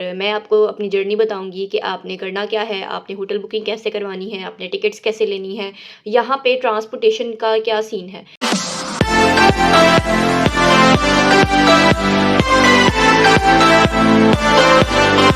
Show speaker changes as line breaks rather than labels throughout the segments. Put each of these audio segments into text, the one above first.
मैं आपको अपनी जर्नी बताऊँगी कि आपने करना क्या है, आपने होटल बुकिंग कैसे करवानी है, आपने टिकट्स कैसे लेनी है, यहाँ पे ट्रांसपोर्टेशन का क्या सीन है।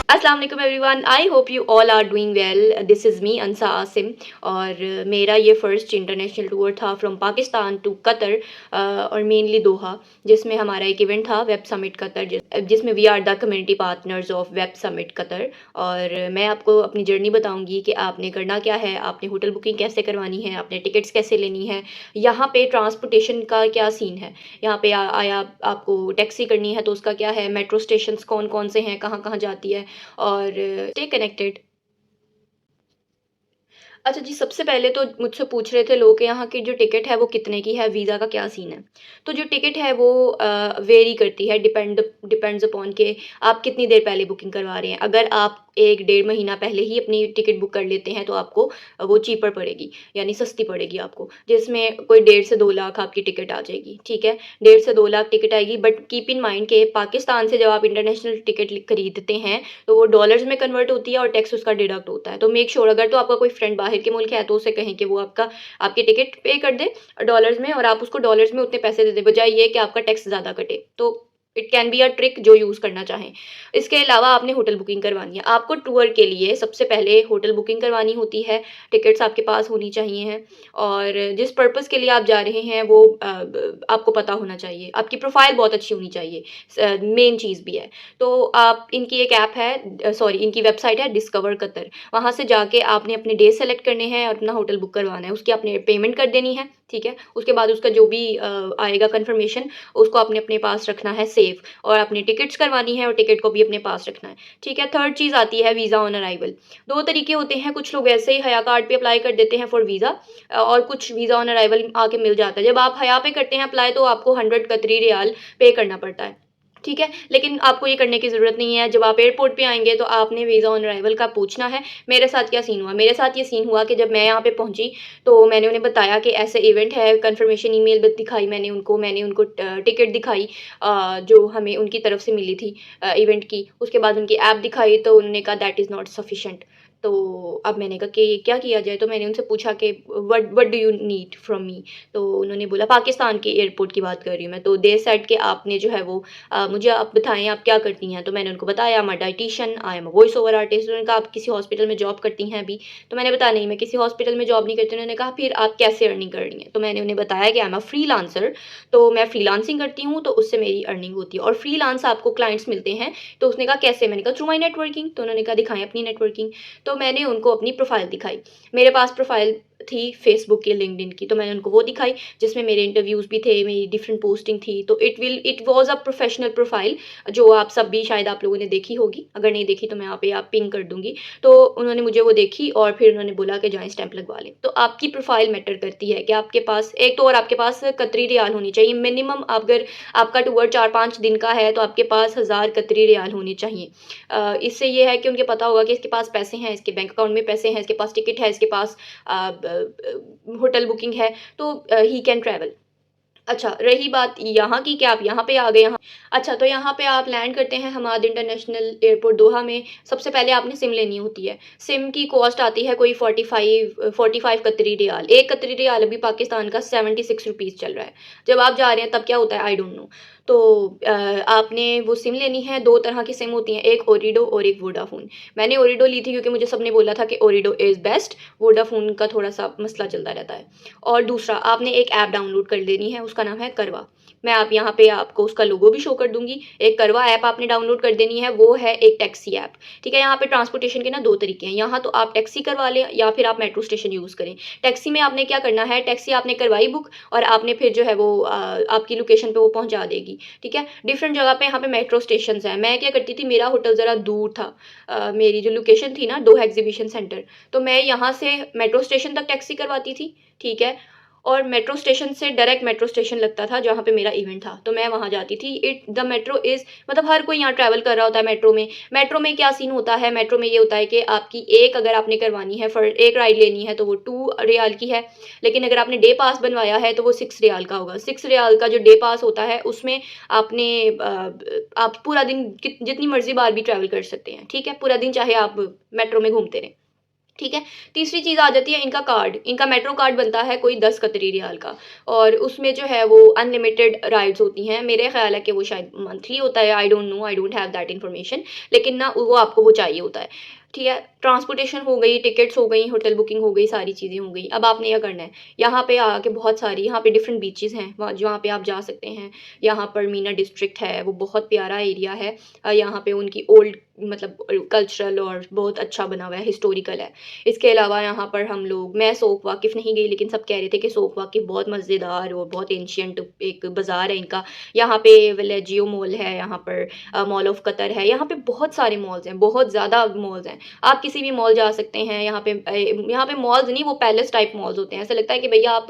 अस्सलाम वालेकुम everyone, I hope you all are doing well. This is me Ansa Asim और मेरा ये फ़र्स्ट इंटरनेशनल टूर था फ्रॉम पाकिस्तान टू कतर और मेनली दोहा, जिसमें हमारा एक इवेंट था वेब समिट कतर, जिसमें we are the community partners of web summit Qatar. और मैं आपको अपनी जर्नी बताऊंगी कि आपने करना क्या है, आपने होटल बुकिंग कैसे करवानी है, आपने टिकट्स कैसे लेनी है, यहाँ पे ट्रांसपोर्टेशन का क्या सीन है। यहाँ पे आया आपको टैक्सी करनी है तो उसका क्या है, मेट्रो स्टेशंस कौन कौन से हैं, कहाँ कहाँ जाती है, और स्टे कनेक्टेड। अच्छा जी, सबसे पहले तो मुझसे पूछ रहे थे लोग कि यहाँ की जो टिकट है वो कितने की है, वीज़ा का क्या सीन है। तो जो टिकट है वो वेरी करती है, डिपेंड्स अपॉन के आप कितनी देर पहले बुकिंग करवा रहे हैं। अगर आप 1 डेढ़ महीना पहले ही अपनी टिकट बुक कर लेते हैं तो आपको वो चीपर पड़ेगी, यानी सस्ती पड़ेगी आपको, जिसमें कोई 1.5 से 2 लाख आपकी टिकट आ जाएगी, ठीक है। 1.5 से 2 लाख टिकट आएगी, बट कीप इन माइंड के पाकिस्तान से जब आप इंटरनेशनल टिकट खरीदते हैं तो वो डॉलर्स में कन्वर्ट होती है और टैक्स उसका डिडक्ट होता है। तो मेक श्योर अगर तो आपका कोई फ्रेंड बाहर के मुल्क है तो उसे कहें कि वो आपकी टिकट पे कर दे डॉलर्स में, और आप उसको डॉलर्स में उतने पैसे दे दे, बजाय ये कि आपका टैक्स ज़्यादा कटे। तो it can be a trick जो यूज़ करना चाहें। इसके अलावा आपने होटल बुकिंग करवानी है। आपको टूर के लिए सबसे पहले होटल बुकिंग करवानी होती है, टिकट्स आपके पास होनी चाहिए हैं, और जिस पर्पज़ के लिए आप जा रहे हैं वो आपको पता होना चाहिए। आपकी प्रोफाइल बहुत अच्छी होनी चाहिए, मेन चीज़ भी है। तो आप इनकी एक ऐप है, सॉरी इनकी वेबसाइट है डिस्कवर कतर। वहाँ से जाके आपने अपने डेज सेलेक्ट करने हैं और अपना होटल बुक करवाना है। उसकी आपने पेमेंट कर देनी है, ठीक है। उसके बाद उसका जो भी आएगा कन्फर्मेशन, उसको आपने अपने पास रखना है सेव, और अपनी टिकट्स करवानी है और टिकट को भी अपने पास रखना है, ठीक है। थर्ड चीज़ आती है वीज़ा ऑन अराइवल। 2 तरीके होते हैं, कुछ लोग ऐसे ही हया कार्ड पे अप्लाई कर देते हैं फॉर वीज़ा, और कुछ वीज़ा ऑन अराइवल आके मिल जाता है। जब आप हया पे करते हैं अप्लाई तो आपको 100 कतरी रियाल पे करना पड़ता है, ठीक है। लेकिन आपको ये करने की ज़रूरत नहीं है। जब आप एयरपोर्ट पे आएँगे तो आपने वीज़ा ऑन अराइवल का पूछना है। मेरे साथ क्या सीन हुआ? मेरे साथ ये सीन हुआ कि जब मैं यहाँ पे पहुँची तो मैंने उन्हें बताया कि ऐसे इवेंट है, कन्फर्मेशन ईमेल भी दिखाई मैंने उनको टिकट दिखाई जो हमें उनकी तरफ से मिली थी इवेंट की। उसके बाद उनकी ऐप दिखाई तो उन्होंने कहा दैट इज़ नॉट सफिशिएंट। तो अब मैंने कहा कि क्या किया जाए? तो मैंने उनसे पूछा कि what what do you need from me? तो उन्होंने बोला, पाकिस्तान के एयरपोर्ट की बात कर रही हूँ मैं। तो दे सेड कि आपने जो है वो मुझे आप बताएँ आप क्या करती हैं? तो मैंने उनको बताया, I am a dietitian, I am a voice over artist. उन्होंने कहा आप किसी हॉस्पिटल में जॉब करती हैं अभी? तो मैंने बताया नहीं, मैं किसी हॉस्पिटल में जॉब नहीं करती। उन्होंने कहा फिर आप कैसे अर्निंग कर रही हैं? तो मैंने उन्हें बताया कि आई एम अ फ्रीलांसर, तो मैं फ्रीलांसिंग करती हूँ तो उससे मेरी अर्निंग होती है और फ्रीलांस आपको क्लाइंट्स मिलते हैं। तो उसने कहा कैसे? मैंने कहा थ्रू माई नेटवर्किंग। तो उन्होंने कहा दिखाएँ अपनी नेटवर्किंग। तो मैंने उनको अपनी प्रोफाइल दिखाई। मेरे पास प्रोफाइल थी फेसबुक की, लिंक्डइन की, तो मैंने उनको वो दिखाई जिसमें मेरे इंटरव्यूज़ भी थे, मेरी डिफरेंट पोस्टिंग थी। तो it was a professional profile जो आप सब भी शायद आप लोगों ने देखी होगी। अगर नहीं देखी तो मैं यहाँ पे आप पिंग कर दूँगी। तो उन्होंने मुझे वो देखी और फिर उन्होंने बोला कि जॉइन स्टैंप लगवा लें। तो आपकी प्रोफाइल मैटर करती है कि आपके पास एक तो, और आपके पास कतरी रियाल होनी चाहिए मिनिमम। अगर आपका टूर 4-5 दिन का है तो आपके पास 1000 कतरी रियाल होने चाहिए। इससे ये है कि उनके पता होगा कि इसके पास पैसे हैं, इसके बैंक अकाउंट में पैसे हैं, इसके पास टिकट है, इसके पास होटल बुकिंग है, तो ही कैन ट्रैवल। अच्छा, रही बात यहाँ की कि आप यहाँ पे आ गए यहाँ। अच्छा, तो यहाँ पे आप लैंड करते हैं हमाद इंटरनेशनल एयरपोर्ट दोहा में। सबसे पहले आपने सिम लेनी होती है। सिम की कॉस्ट आती है कोई 45 कतरी रियाल। 1 कतरी रियाल अभी पाकिस्तान का 76 रुपीज़ चल रहा है। जब आप जा रहे हैं तब क्या होता है आई डोंट नो। तो आपने वो सिम लेनी है। 2 तरह की सिम होती हैं, एक ओरिडो और एक वोडाफ़ोन। मैंने ओरिडो ली थी क्योंकि मुझे सबने बोला था कि ओरिडो इज़ बेस्ट, वोडाफ़ोन का थोड़ा-सा मसला चलता रहता है। और दूसरा, आपने एक ऐप डाउनलोड कर लेनी है, उसका नाम है करवा। मैं आप यहाँ पे आपको उसका लोगो भी शो कर दूँगी। एक करवा ऐप आपने डाउनलोड कर देनी है, वो है एक टैक्सी ऐप, ठीक है। यहाँ पे ट्रांसपोर्टेशन के ना 2 तरीके हैं, यहाँ तो आप टैक्सी करवा लें या फिर आप मेट्रो स्टेशन यूज़ करें। टैक्सी में आपने क्या करना है, टैक्सी आपने करवाई बुक और आपने फिर जो है वो आपकी लोकेशन पे वो पहुँचा देगी, ठीक है। डिफरेंट जगह पे यहाँ पे मेट्रो स्टेशंस हैं। मैं क्या करती थी, मेरा होटल ज़रा दूर था, मेरी जो लोकेशन थी ना दोहा एग्ज़िबिशन सेंटर, तो मैं यहाँ से मेट्रो स्टेशन तक टैक्सी करवाती थी, ठीक है। और मेट्रो स्टेशन से डायरेक्ट मेट्रो स्टेशन लगता था जहाँ पे मेरा इवेंट था, तो मैं वहाँ जाती थी। द मेट्रो इज़ मतलब हर कोई यहाँ ट्रैवल कर रहा होता है मेट्रो में। मेट्रो में क्या सीन होता है, मेट्रो में ये होता है कि आपकी एक अगर आपने करवानी है, फॉर एक राइड लेनी है तो वो 2 रियाल की है, लेकिन अगर आपने डे पास बनवाया है तो वो 6 रियाल का होगा। 6 रियाल का जो डे पास होता है उसमें आपने आप पूरा दिन जितनी मर्ज़ी बार भी ट्रैवल कर सकते हैं, ठीक है? पूरा दिन चाहे आप मेट्रो में घूमते रहें। ठीक है। तीसरी चीज़ आ जाती है इनका कार्ड। इनका मेट्रो कार्ड बनता है कोई 10 कतरी रियाल का, और उसमें जो है वो अनलिमिटेड राइड्स होती हैं। मेरे ख़्याल है कि वो शायद मंथली होता है, I don't know, I don't have that information, लेकिन ना वो आपको वो चाहिए होता है। ठीक है। ट्रांसपोर्टेशन हो गई, टिकट्स हो गई, होटल बुकिंग हो गई, सारी चीज़ें हो गई। अब आपने क्या करना है, यहाँ पे आके बहुत सारी यहाँ पे डिफरेंट बीचेज़ हैं, वहाँ जहाँ पे आप जा सकते हैं। यहाँ पर मीना डिस्ट्रिक्ट है, वो बहुत प्यारा एरिया है। यहाँ पे उनकी ओल्ड मतलब कल्चरल और बहुत अच्छा बना हुआ है, हिस्टोरिकल है। इसके अलावा यहाँ पर हम लोग, मैं सोक वाकिफ़ नहीं गई, लेकिन सब कह रहे थे कि सोक वाकिफ़ बहुत मज़ेदार और बहुत एंशिएंट एक बाज़ार है इनका। यहाँ पे वेलेजियो मॉल है, यहाँ पर मॉल ऑफ कतर है, यहाँ पे बहुत सारे मॉल्स हैं, बहुत ज़्यादा मॉल्स हैं। आप किसी भी मॉल जा सकते हैं। यहाँ पे मॉल्स नहीं, वो पैलेस टाइप मॉल्स होते हैं। ऐसा लगता है कि भैया आप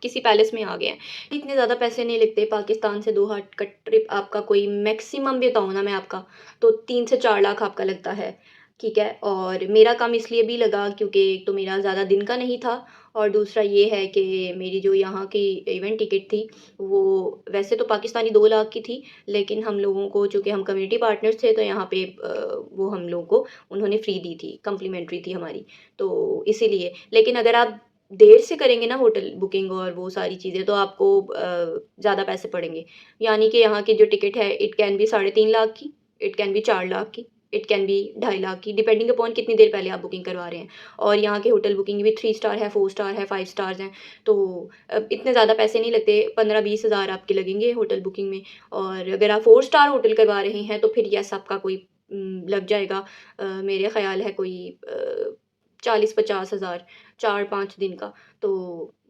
किसी पैलेस में आ गए हैं। इतने ज़्यादा पैसे नहीं लगते। पाकिस्तान से दोहा का ट्रिप आपका कोई मैक्सिमम भी बताऊँ ना मैं आपका, तो 3 से 4 लाख आपका लगता है। ठीक है। और मेरा कम इसलिए भी लगा क्योंकि एक तो मेरा ज़्यादा दिन का नहीं था, और दूसरा ये है कि मेरी जो यहाँ की इवेंट टिकट थी वो वैसे तो पाकिस्तानी 2 लाख की थी, लेकिन हम लोगों को चूँकि हम कम्युनिटी पार्टनर्स थे तो यहाँ पे वो हम लोगों को उन्होंने फ्री दी थी, कम्प्लीमेंट्री थी हमारी, तो इसीलिए। लेकिन अगर आप देर से करेंगे ना होटल बुकिंग और वो सारी चीज़ें, तो आपको ज़्यादा पैसे पड़ेंगे। यानी कि यहाँ की जो टिकट है, इट कैन बी 3.5 लाख की, इट कैन बी 4 लाख की, इट कैन बी 2.5 लाख की, डिपेंडिंग अपॉन कितनी देर पहले आप बुकिंग करवा रहे हैं। और यहाँ के होटल बुकिंग भी 3 स्टार है, 4 स्टार है, 5 स्टार्स हैं। तो इतने ज़्यादा पैसे नहीं लगते, 15-20 हज़ार आपके लगेंगे होटल बुकिंग में। और अगर आप 4 स्टार होटल करवा रहे हैं तो फिर यस आपका कोई लग जाएगा, मेरे ख़्याल है कोई 40-50 हज़ार 4-5 दिन का। तो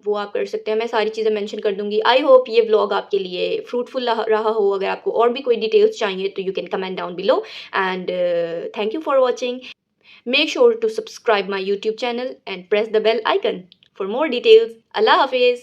वो आप कर सकते हैं। मैं सारी चीज़ें मेंशन कर दूँगी। आई होप ये व्लॉग आपके लिए फ्रूटफुल रहा हो। अगर आपको और भी कोई डिटेल्स चाहिए तो you can comment down below, and thank you for watching. Make sure to subscribe my YouTube channel and press the bell icon for more details. Allah Hafiz.